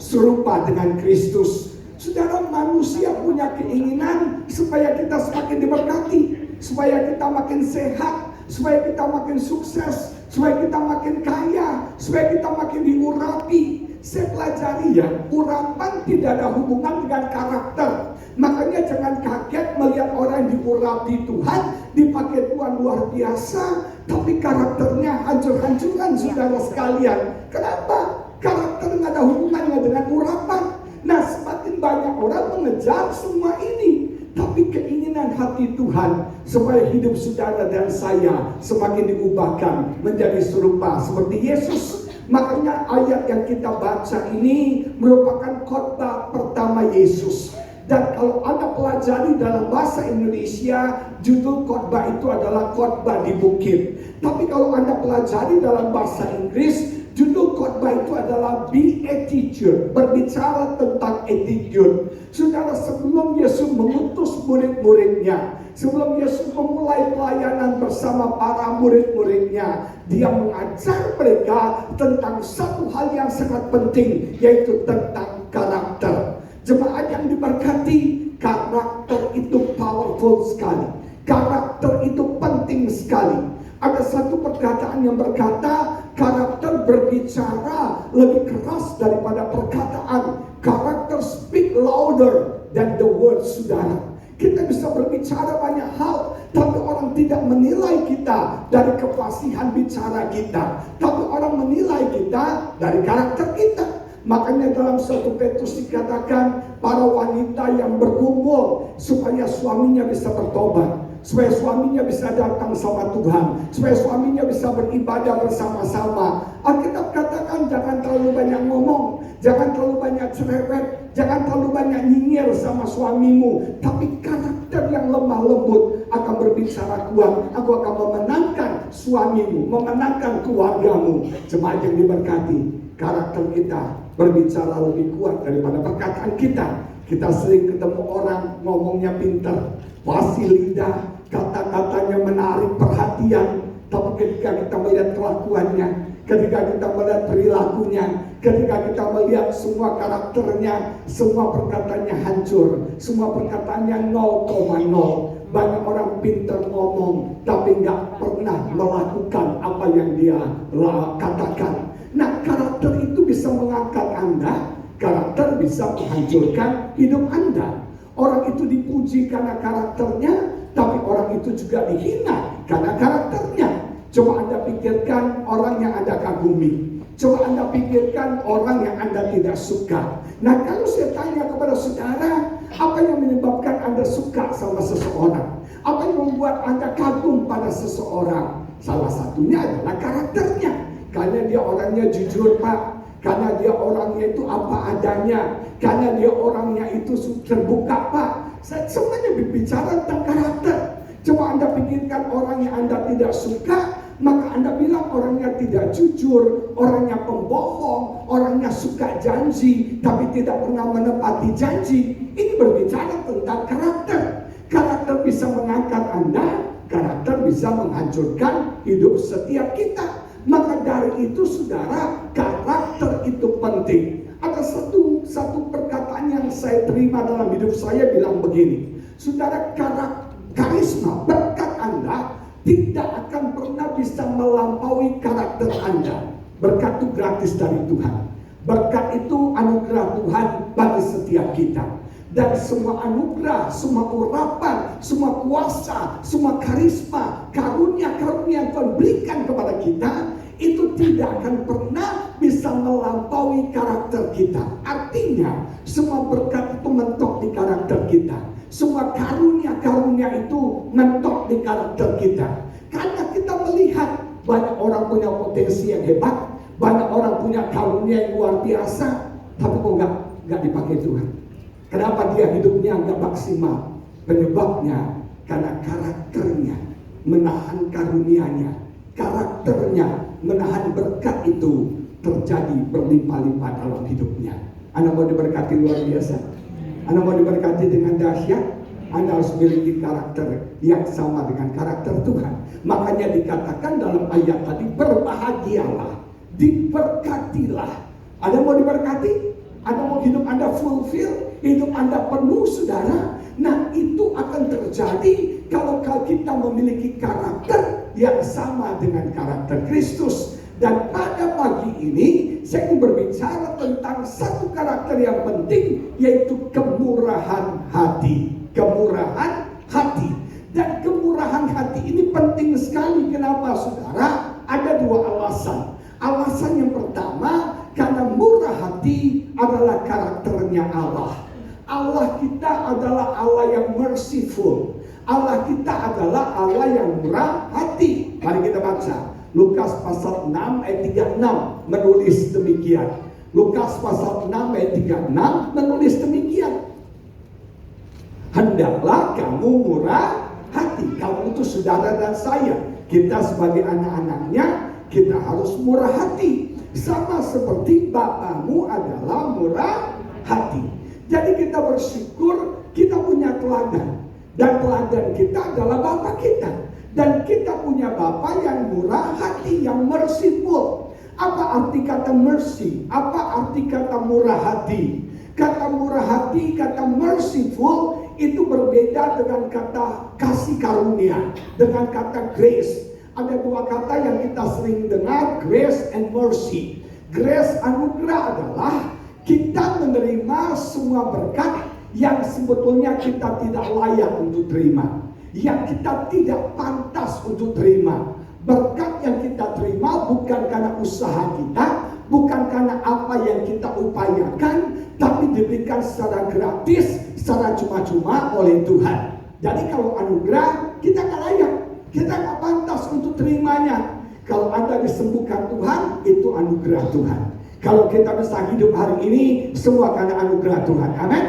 serupa dengan Kristus. Saudara, manusia punya keinginan supaya kita semakin diberkati, supaya kita makin sehat, supaya kita makin sukses, supaya kita makin kaya, supaya kita makin diurapi. Saya pelajari ya, urapan tidak ada hubungan dengan karakter. Makanya jangan kaget melihat orang yang diurapi Tuhan, dipakai Tuhan luar biasa, tapi karakternya hancur-hancuran, saudara sekalian. Kenapa? Karakter nggak ada hubungannya dengan urapan. Nah, semakin banyak orang mengejar semua ini, tapi keinginan hati Tuhan supaya hidup saudara dan saya semakin diubahkan menjadi serupa seperti Yesus. Makanya ayat yang kita baca ini merupakan khotbah pertama Yesus. Dan kalau Anda pelajari dalam bahasa Indonesia, judul khotbah itu adalah khotbah di bukit. Tapi kalau Anda pelajari dalam bahasa Inggris, judul khotbah itu adalah Be Attitude, berbicara tentang attitude. Saudara, sebelum Yesus mengutus murid-muridnya, sebelum Yesus memulai pelayanan bersama para murid-muridnya, dia mengajar mereka tentang satu hal yang sangat penting, yaitu tentang karakter. Jemaat yang diberkati, karakter itu powerful sekali. Karakter itu penting sekali. Ada satu perkataan yang berkata, karakter berbicara lebih keras daripada perkataan. Karakter speak louder than the words, saudara. Kita bisa berbicara banyak hal, tapi orang tidak menilai kita dari kefasihan bicara kita, tapi orang menilai kita dari karakter kita. Makanya dalam 1 Petrus dikatakan, para wanita yang bergumul supaya suaminya bisa bertobat, supaya suaminya bisa datang sama Tuhan, supaya suaminya bisa beribadah bersama-sama. Alkitab katakan, jangan terlalu banyak ngomong, jangan terlalu banyak cerewet, jangan terlalu banyak nyinyir sama suamimu, tapi karakter yang lemah lembut akan berbicara kuat. Aku akan memenangkan suamimu, memenangkan keluargamu. Jemaat yang diberkati, karakter kita berbicara lebih kuat daripada perkataan kita. Kita sering ketemu orang ngomongnya pintar, fasih lidah, kata-katanya menarik perhatian, tapi ketika kita melihat kelakuannya, ketika kita melihat perilakunya, ketika kita melihat semua karakternya, semua perkataannya hancur, semua perkataannya 0,0. Banyak orang pintar ngomong, tapi nggak pernah melakukan apa yang dia katakan. Nah, karakter itu bisa mengangkat Anda, karakter bisa menghancurkan hidup Anda. Orang itu dipuji karena karakternya, tapi orang itu juga dihina karena karakternya. Coba Anda pikirkan orang yang Anda kagumi. Coba Anda pikirkan orang yang Anda tidak suka. Nah, kalau saya tanya kepada saudara, apa yang menyebabkan Anda suka sama seseorang? Apa yang membuat Anda kagum pada seseorang? Salah satunya adalah karakternya. Karena dia orangnya jujur, Pak. Karena dia orangnya itu apa adanya. Karena dia orangnya itu terbuka, Pak. Saya semuanya berbicara tentang karakter. Coba Anda pikirkan orang yang Anda tidak suka, maka Anda bilang orangnya tidak jujur, orangnya pembohong, orangnya suka janji, tapi tidak pernah menepati janji. Ini berbicara tentang karakter. Karakter bisa mengangkat Anda, karakter bisa menghancurkan hidup setiap kita. Maka dari itu, saudara, karakter itu penting. Ada satu perkataan yang saya terima dalam hidup saya bilang begini, saudara, karisma, berkat Anda tidak akan pernah bisa melampaui karakter Anda. Berkat itu gratis dari Tuhan. Berkat itu anugerah Tuhan bagi setiap kita. Dan semua anugerah, semua urapan, semua kuasa, semua karisma, karunia-karunia yang Tuhan berikan kepada kita, itu tidak akan pernah bisa melampaui karakter kita. Artinya, semua berkat itu mentok di karakter kita. Semua karunia-karunia itu mentok di karakter kita. Karena kita melihat banyak orang punya potensi yang hebat, banyak orang punya karunia yang luar biasa, tapi kok nggak dipakai Tuhan. Kenapa dia hidupnya nggak maksimal? Penyebabnya karena karakternya menahan karunianya, karakternya menahan berkat itu terjadi berlimpah-limpah dalam hidupnya. Anda mau diberkati luar biasa? Anda mau diberkati dengan dahsyat? Anda harus memiliki karakter yang sama dengan karakter Tuhan. Makanya dikatakan dalam ayat tadi, berbahagialah, diberkatilah. Anda mau diberkati? Anda fulfill, hidup Anda penuh, saudara. Nah, itu akan terjadi kalau kita memiliki karakter yang sama dengan karakter Kristus. Dan pada pagi ini saya ingin berbicara tentang satu karakter yang penting, yaitu kemurahan hati. Kemurahan hati. Dan kemurahan hati ini penting sekali. Kenapa, saudara? Ada dua alasan. Alasan yang pertama, karena murah hati adalah karakternya Allah. Allah kita adalah Allah yang merciful. Allah kita adalah Allah yang murah hati. Mari kita baca. Lukas pasal 6 ayat 36 menulis demikian. Lukas pasal 6 ayat 36 menulis demikian. Hendaklah kamu murah hati. Kamu itu saudara dan saya. Kita sebagai anak-anaknya, kita harus murah hati. Sama seperti Bapamu adalah murah hati. Jadi kita bersyukur kita punya teladan. Dan teladan kita adalah Bapa kita. Dan kita punya Bapa yang murah hati, yang merciful. Apa arti kata mercy? Apa arti kata murah hati? Kata murah hati, kata merciful itu berbeda dengan kata kasih karunia, dengan kata grace. Ada dua kata yang kita sering dengar, grace and mercy. Grace, anugerah, adalah kita menerima semua berkat yang sebetulnya kita tidak layak untuk terima, yang kita tidak pantas untuk terima. Berkat yang kita terima bukan karena usaha kita, bukan karena apa yang kita upayakan, tapi diberikan secara gratis, secara cuma-cuma oleh Tuhan. Jadi kalau anugerah, kita gak layak, kita gak pantas untuk terimanya. Kalau Anda disembuhkan Tuhan, itu anugerah Tuhan. Kalau kita bisa hidup hari ini, semua karena anugerah Tuhan. Amin.